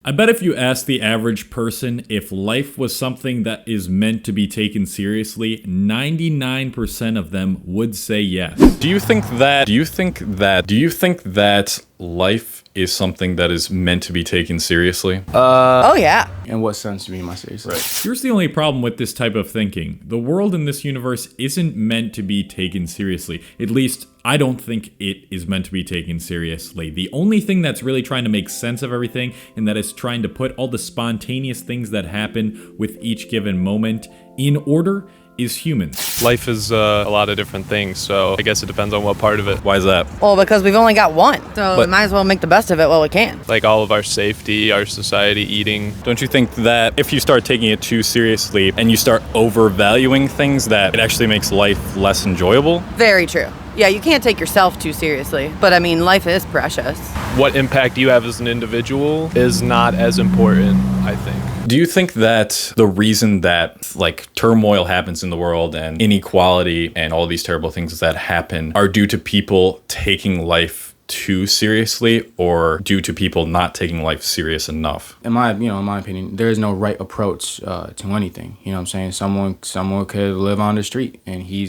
I bet if you ask the average person if life was something that is meant to be taken seriously, 99% of them would say yes. Do you think that life is something that is meant to be taken seriously? Oh yeah. In what sense do you mean by seriously? Right. Here's the only problem with this type of thinking. The world in this universe isn't meant to be taken seriously. At least, I don't think it is meant to be taken seriously. The only thing that's really trying to make sense of everything, and that is trying to put all the spontaneous things that happen with each given moment in order, is humans. Life is a lot of different things, so I guess it depends on what part of it. Why is that? Well, because we've only got one, so we might as well make the best of it while we can. Like all of our safety, our society, eating. Don't you think that if you start taking it too seriously and you start overvaluing things, that it actually makes life less enjoyable? Very true. Yeah, you can't take yourself too seriously, but I mean, life is precious. What impact you have as an individual is not as important, I think. Do you think that the reason that like turmoil happens in the world and inequality and all these terrible things that happen are due to people taking life too seriously, or due to people not taking life serious enough? In my opinion, there is no right approach to anything. You know what I'm saying? Someone could live on the street and he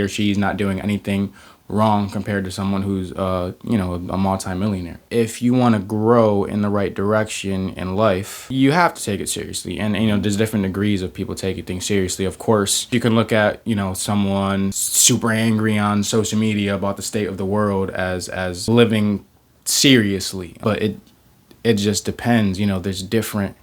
or she's not doing anything wrong compared to someone who's a multimillionaire. If you want to grow in the right direction in life, you have to take it seriously. And there's different degrees of people taking things seriously. Of course, you can look at someone super angry on social media about the state of the world as living seriously, but it just depends. There's different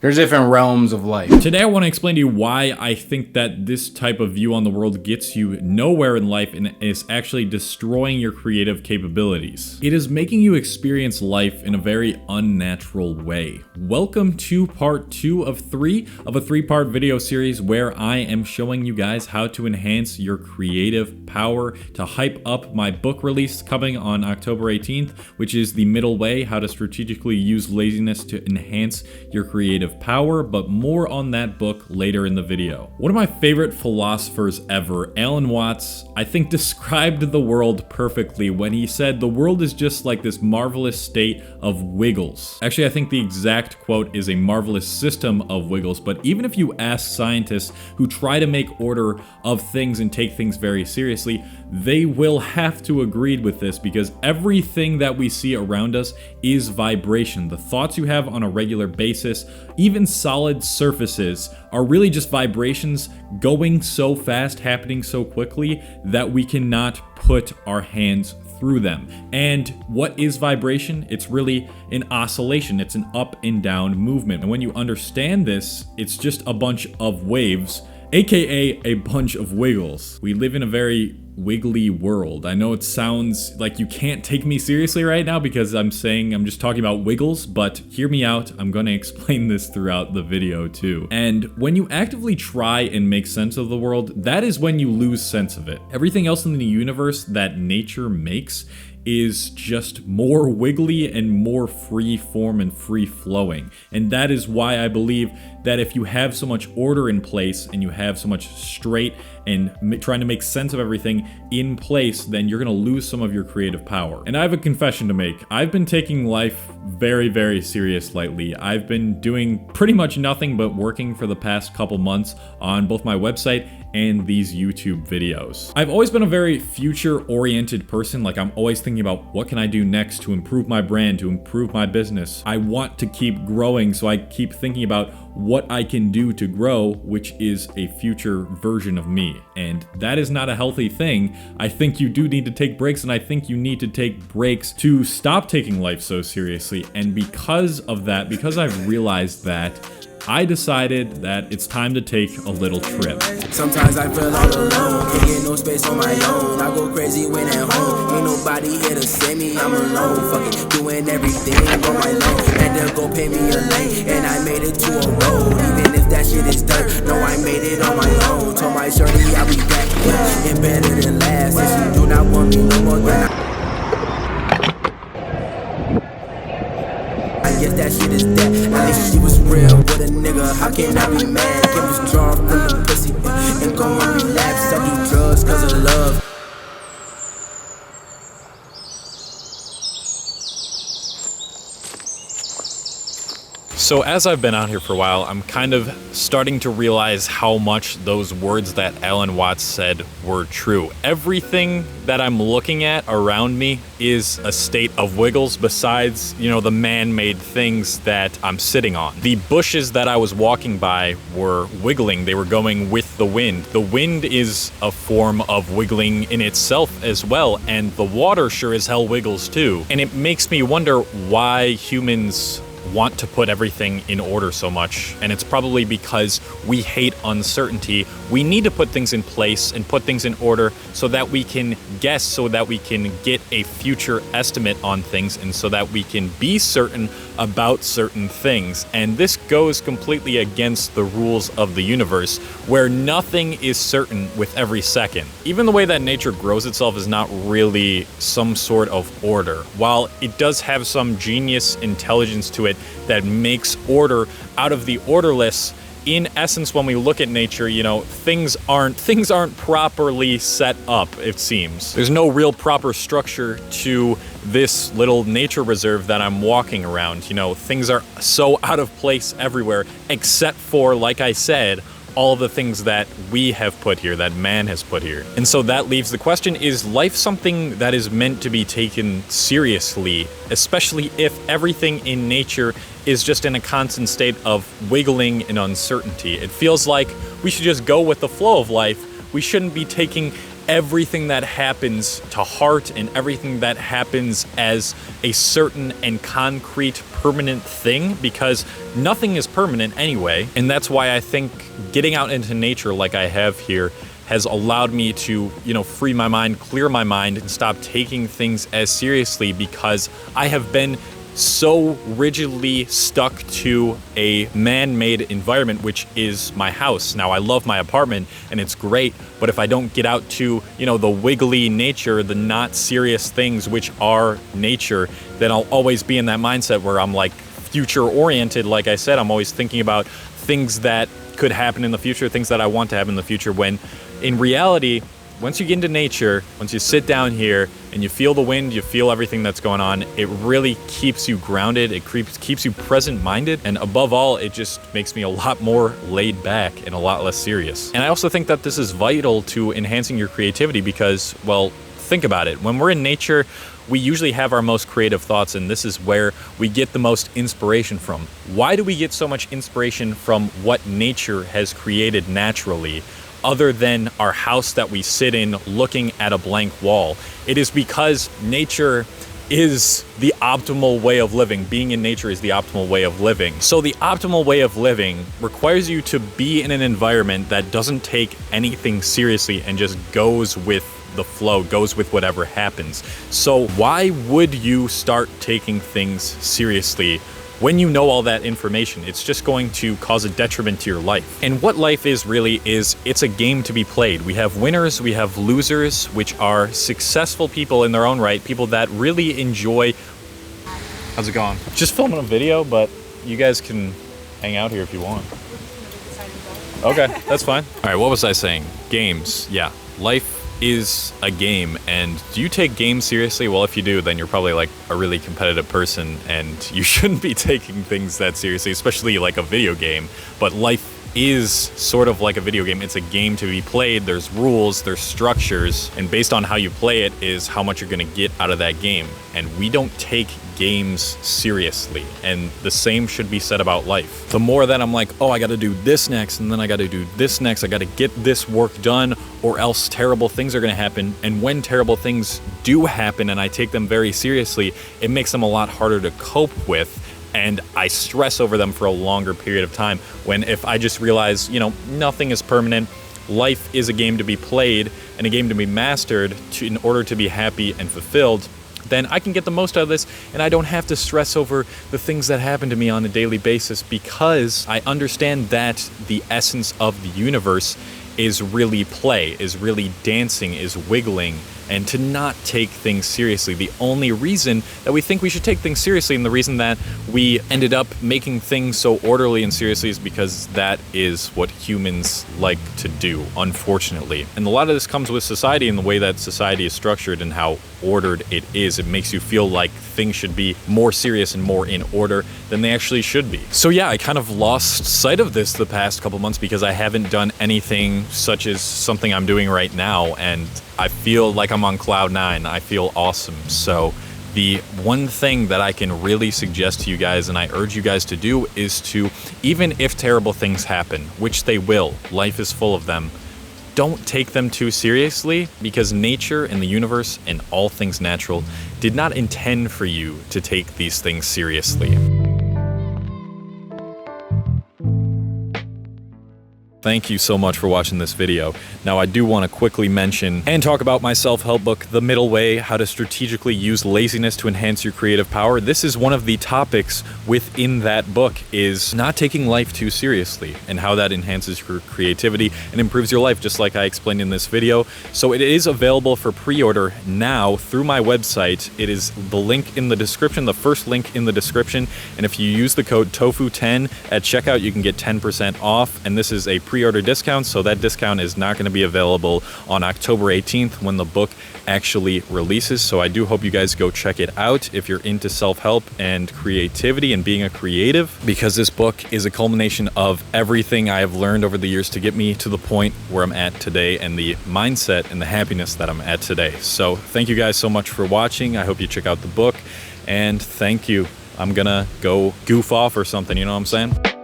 realms of life. Today I want to explain to you why I think that this type of view on the world gets you nowhere in life and is actually destroying your creative capabilities. It is making you experience life in a very unnatural way. Welcome to part 2 of 3 of a 3-part video series where I am showing you guys how to enhance your creative power, to hype up my book release coming on October 18th, which is The Middle Way: How to Strategically Use Laziness to enhance your creative power, but more on that book later in the video. One of my favorite philosophers ever, Alan Watts, I think described the world perfectly when he said the world is just like this marvelous state of wiggles. Actually, I think the exact quote is a marvelous system of wiggles, but even if you ask scientists who try to make order of things and take things very seriously, they will have to agree with this, because everything that we see around us is vibration. The thoughts you have on a regular basis, even solid surfaces, are really just vibrations going so fast, happening so quickly that we cannot put our hands through them. And what is vibration? It's really an oscillation. It's an up and down movement. And when you understand this, it's just a bunch of waves, aka a bunch of wiggles. We live in a very wiggly world. I know it sounds like you can't take me seriously right now because I'm just talking about wiggles, but hear me out. I'm gonna explain this throughout the video too. And when you actively try and make sense of the world, that is when you lose sense of it. Everything else in the universe that nature makes is just more wiggly and more free form and free flowing. And that is why I believe that if you have so much order in place and you have so much straight and trying to make sense of everything in place, then you're gonna lose some of your creative power. And I have a confession to make. I've been taking life very, very serious lately. I've been doing pretty much nothing but working for the past couple months on both my website and these YouTube videos. I've always been a very future-oriented person. Like, I'm always thinking about what can I do next to improve my brand, to improve my business. I want to keep growing, so I keep thinking about what I can do to grow, which is a future version of me. And that is not a healthy thing. I think you do need to take breaks, and I think you need to take breaks to stop taking life so seriously. And because of that, because I've realized that, I decided that it's time to take a little trip. Sometimes I feel all alone, can't get no space on my own. I go crazy when at home, ain't nobody here to save me, I'm alone. Fucking doing everything on my own. Had to go pay me a lane, and I made it to a road. Even if that shit is dirt, no, I made it on my own. Told my shorty I'll be back, yeah, and better than last. And she do not want me no more than I guess that shit is dead. At least she was real with a nigga. How can I be mad? Get withdrawn from the pussy and go and relapse. I do drugs cause of love. So as I've been out here for a while, I'm kind of starting to realize how much those words that Alan Watts said were true. Everything that I'm looking at around me is a state of wiggles besides, the man-made things that I'm sitting on. The bushes that I was walking by were wiggling. They were going with the wind. The wind is a form of wiggling in itself as well, and the water sure as hell wiggles too. And it makes me wonder why humans want to put everything in order so much, and it's probably because we hate uncertainty. We need to put things in place and put things in order so that we can guess, so that we can get a future estimate on things, and so that we can be certain about certain things. And this goes completely against the rules of the universe, where nothing is certain with every second. Even the way that nature grows itself is not really some sort of order. While it does have some genius intelligence to it that makes order out of the orderless, in essence, when we look at nature, things aren't properly set up, it seems. There's no real proper structure to this little nature reserve that I'm walking around. Things are so out of place everywhere, except for, like I said, all the things that we have put here, that man has put here. And so that leaves the question, is life something that is meant to be taken seriously, especially if everything in nature is just in a constant state of wiggling and uncertainty? It feels like we should just go with the flow of life. We shouldn't be taking everything that happens to heart and everything that happens as a certain and concrete permanent thing, because nothing is permanent anyway. And that's why I think getting out into nature like I have here has allowed me to, free my mind, clear my mind, and stop taking things as seriously, because I have been so rigidly stuck to a man-made environment, which is my house. Now, I love my apartment and it's great, but if I don't get out to, the wiggly nature, the not serious things which are nature, then I'll always be in that mindset where I'm like future-oriented. Like I said, I'm always thinking about things that could happen in the future, things that I want to happen in the future, when in reality, once you get into nature, once you sit down here and you feel the wind, you feel everything that's going on, it really keeps you grounded, it keeps you present-minded, and above all, it just makes me a lot more laid back and a lot less serious. And I also think that this is vital to enhancing your creativity because, well, think about it. When we're in nature, we usually have our most creative thoughts, and this is where we get the most inspiration from. Why do we get so much inspiration from what nature has created naturally, other than our house that we sit in looking at a blank wall? It is because nature is the optimal way of living. Being in nature is the optimal way of living. So the optimal way of living requires you to be in an environment that doesn't take anything seriously and just goes with the flow, goes with whatever happens. So why would you start taking things seriously when you know all that information? It's just going to cause a detriment to your life. And what life is really is, it's a game to be played. We have winners, we have losers, which are successful people in their own right, people that really enjoy. How's it going? Just filming a video, but you guys can hang out here if you want. Okay, that's fine. All right, what was I saying? Games, yeah. Life is a game, and do you take games seriously? Well, if you do, then you're probably like a really competitive person, and you shouldn't be taking things that seriously, especially like a video game. But life is sort of like a video game. It's a game to be played. There's rules, there's structures, and based on how you play it is how much you're gonna get out of that game. And we don't take games seriously, and the same should be said about life. The more that I'm like, oh, I gotta do this next, and then I gotta do this next, I gotta get this work done, or else terrible things are gonna happen. And when terrible things do happen and I take them very seriously, it makes them a lot harder to cope with, and I stress over them for a longer period of time. When if I just realize, nothing is permanent, life is a game to be played and a game to be mastered in order to be happy and fulfilled, then I can get the most out of this, and I don't have to stress over the things that happen to me on a daily basis, because I understand that the essence of the universe is really play, is really dancing, is wiggling, and to not take things seriously. The only reason that we think we should take things seriously, and the reason that we ended up making things so orderly and seriously, is because that is what humans like to do, unfortunately. And a lot of this comes with society and the way that society is structured and how ordered it is. It makes you feel like things should be more serious and more in order than they actually should be. So yeah, I kind of lost sight of this the past couple months because I haven't done anything such as something I'm doing right now, and I feel like I'm on cloud nine. I feel awesome. So the one thing that I can really suggest to you guys, and I urge you guys to do, is to, even if terrible things happen, which they will, life is full of them, don't take them too seriously, because nature and the universe and all things natural did not intend for you to take these things seriously. Thank you so much for watching this video. Now, I do want to quickly mention and talk about my self-help book, The Middle Way, How to Strategically Use Laziness to Enhance Your Creative Power. This is one of the topics within that book, is not taking life too seriously and how that enhances your creativity and improves your life, just like I explained in this video. So it is available for pre-order now through my website. It is the link in the description, the first link in the description. And if you use the code TOFU10 at checkout, you can get 10% off. And this is a pre-order discount, so that discount is not going to be available on October 18th when the book actually releases. So I do hope you guys go check it out if you're into self-help and creativity and being a creative, because this book is a culmination of everything I have learned over the years to get me to the point where I'm at today and the mindset and the happiness that I'm at today. So thank you guys so much for watching. I hope you check out the book, and thank you. I'm gonna go goof off or something, you know what I'm saying?